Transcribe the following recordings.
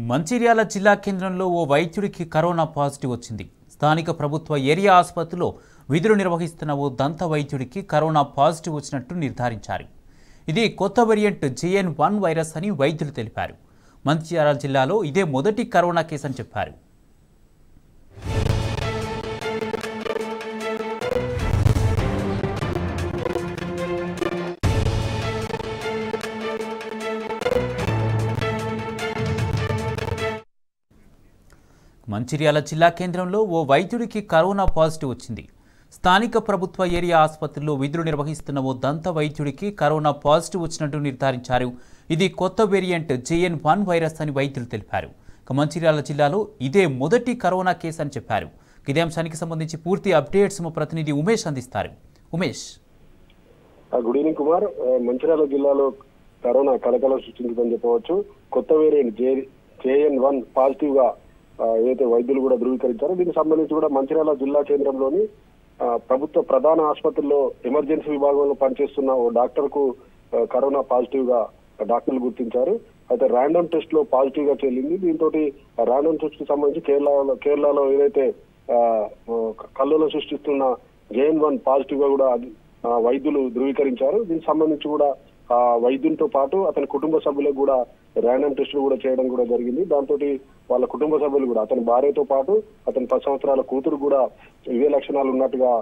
మంచిర్యాల జిల్లా కేంద్రంలో ఓ వైద్యుడికి corona positive వచ్చింది. స్థానిక ప్రభుత్వ ఏరియా ఆసుపత్రిలో విధులు నిర్వహిస్తున్న ఓ దంత వైద్యుడికి కరోనా పాజిటివ్ వచ్చినట్టు నిర్ధారించారు. ఇది కొత్త వేరియంట్ JN.1 వైరస్ అని వైద్యులు తెలిపారు. మంచిర్యాల జిల్లాలో ఇదే మొదటి కరోనా కేసు అని చెప్పారు. మంచిర్యాల జిల్లా కేంద్రంలో ఓ వైద్యుడికి కరోనా పాజిటివ్ వచ్చింది. స్థానిక ప్రభుత్వ ఏరియా ఆసుపత్రిలో విధులు నిర్వహిస్తున్న ఓ దంత వైద్యుడికి కరోనా పాజిటివ్ వచ్చినట్టు నిర్ధారించారు. ఇది కొత్త వేరియంట్ JN.1 వైరస్ అని వైద్యులు తెలిపారు. మంచిర్యాల జిల్లాలో ఇదే మొదటి కరోనా కేసు అని చెప్పారు. ఇదే అంశానికి సంబంధించి పూర్తి అప్డేట్స్ మా ప్రతినిధి ఉమేష్ అందిస్తారు. Umesh, good evening Kumar. మంచిర్యాల జిల్లాలో కరోనా కలకలం సృష్టించిందని చెప్పవచ్చు. కొత్త వేరియంట్ JN.1 పాజిటివ్ గా ఏదైతే వైద్యులు కూడా ధృవీకరించారో దీనికి సంబంధించి కూడా మంచిర్యాల జిల్లా కేంద్రంలోని ప్రభుత్వ ప్రధాన ఆసుపత్రిలో ఎమర్జెన్సీ విభాగంలో పనిచేస్తున్న ఓ డాక్టర్ కు కరోనా పాజిటివ్ గా డాక్టర్లు గుర్తించారు. అయితే ర్యాండమ్ టెస్ట్ లో పాజిటివ్ గా చెల్లింది. దీంతో ర్యాండమ్ టెస్ట్ కి సంబంధించి కేరళలో ఏదైతే కల్లోలం సృష్టిస్తున్న JN.1 పాజిటివ్ గా కూడా వైద్యులు ధృవీకరించారు. దీనికి సంబంధించి కూడా వైద్యులతో పాటు అతని కుటుంబ సభ్యులకు కూడా ర్యాండమ్ టెస్టులు కూడా చేయడం కూడా జరిగింది. దాంతో వాళ్ళ కుటుంబ సభ్యులు కూడా అతని భార్యతో పాటు అతని 10 సంవత్సరాల కూతురు కూడా ఇవే లక్షణాలు ఉన్నట్టుగా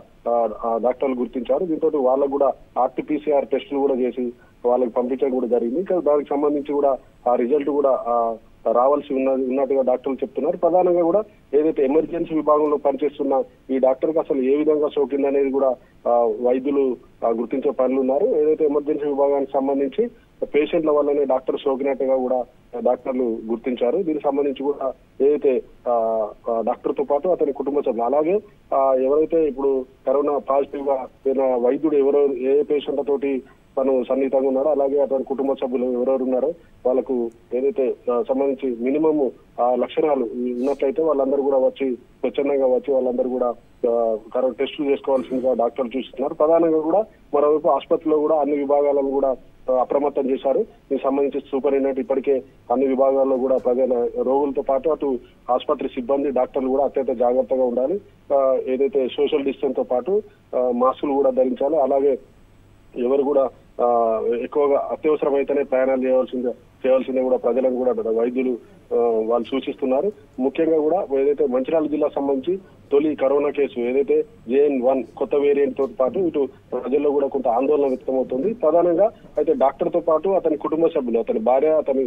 డాక్టర్లు గుర్తించారు. దీంతో వాళ్ళకు కూడా RT-PCR టెస్టులు కూడా చేసి వాళ్ళకి పంపించడం కూడా జరిగింది. ఇంకా దానికి సంబంధించి కూడా ఆ రిజల్ట్ కూడా రావాల్సి ఉన్నట్టుగా డాక్టర్లు చెప్తున్నారు. ప్రధానంగా కూడా ఏదైతే ఎమర్జెన్సీ విభాగంలో పనిచేస్తున్న ఈ డాక్టర్ కి అసలు ఏ విధంగా సోకింది అనేది కూడా వైద్యులు గుర్తించే పనులు ఉన్నారు. ఏదైతే ఎమర్జెన్సీ విభాగానికి సంబంధించి పేషెంట్ల వల్లనే డాక్టర్ సోకినట్టుగా కూడా డాక్టర్లు గుర్తించారు. దీనికి సంబంధించి కూడా ఏదైతే డాక్టర్ తో పాటు అతని కుటుంబ సభ్యులు అలాగే ఎవరైతే ఇప్పుడు కరోనా పాజిటివ్ గా వైద్యుడు ఏ పేషెంట్ల తోటి తను సన్నిహితంగా ఉన్నారో అలాగే అతని కుటుంబ సభ్యులు ఎవరెవరు ఉన్నారో వాళ్ళకు ఏదైతే సంబంధించి మినిమం లక్షణాలు ఉన్నట్లయితే వాళ్ళందరూ కూడా వచ్చి స్వచ్ఛందంగా వచ్చి వాళ్ళందరూ కూడా కరోనా టెస్టులు చేసుకోవాల్సిందిగా డాక్టర్లు చూస్తున్నారు. ప్రధానంగా కూడా మరోవైపు ఆసుపత్రిలో కూడా అన్ని విభాగాలను కూడా అప్రమత్తం చేశారు. దీనికి సంబంధించి సూపరింటెండెంట్ ఇప్పటికే అన్ని విభాగాల్లో కూడా ప్రజల రోగులతో పాటు అటు ఆసుపత్రి సిబ్బంది డాక్టర్లు కూడా అత్యంత జాగ్రత్తగా ఉండాలి. ఏదైతే సోషల్ డిస్టెన్స్ తో పాటు మాస్కులు కూడా ధరించాలి. అలాగే ఎవరు కూడా ఎక్కువగా అత్యవసరమైతేనే ప్రయాణాలు చేయాల్సిందే కూడా ప్రజలను కూడా వైద్యులు వాళ్ళు సూచిస్తున్నారు. ముఖ్యంగా కూడా ఏదైతే మంచిర్యాల జిల్లా సంబంధించి తొలి కరోనా కేసు ఏదైతే JN.1 కొత్త వేరియంట్ తో పాటు ఇటు ప్రజల్లో కూడా కొంత ఆందోళన వ్యక్తమవుతుంది. ప్రధానంగా అయితే డాక్టర్ తో పాటు అతని కుటుంబ సభ్యులు అతని భార్య అతని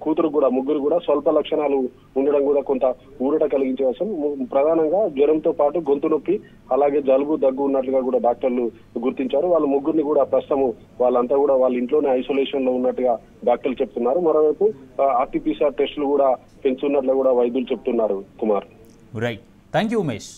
కూతురు కూడా ముగ్గురు కూడా స్వల్ప లక్షణాలు ఉండడం కూడా కొంత ఊరట కలిగించే అవసరం. ప్రధానంగా జ్వరంతో పాటు గొంతు నొప్పి అలాగే జలుబు దగ్గు ఉన్నట్లుగా కూడా డాక్టర్లు గుర్తించారు. వాళ్ళ ముగ్గురిని కూడా ప్రస్తుతం వాళ్ళంతా కూడా వాళ్ళ ఇంట్లోనే ఐసోలేషన్ లో ఉన్నట్టుగా డాక్టర్లు చెప్తున్నారు. మరోవైపు RT-PCR టెస్టులు కూడా పెంచున్నట్లు కూడా వైద్యులు చెప్తున్నారు. Kumar, right, thank you Umesh.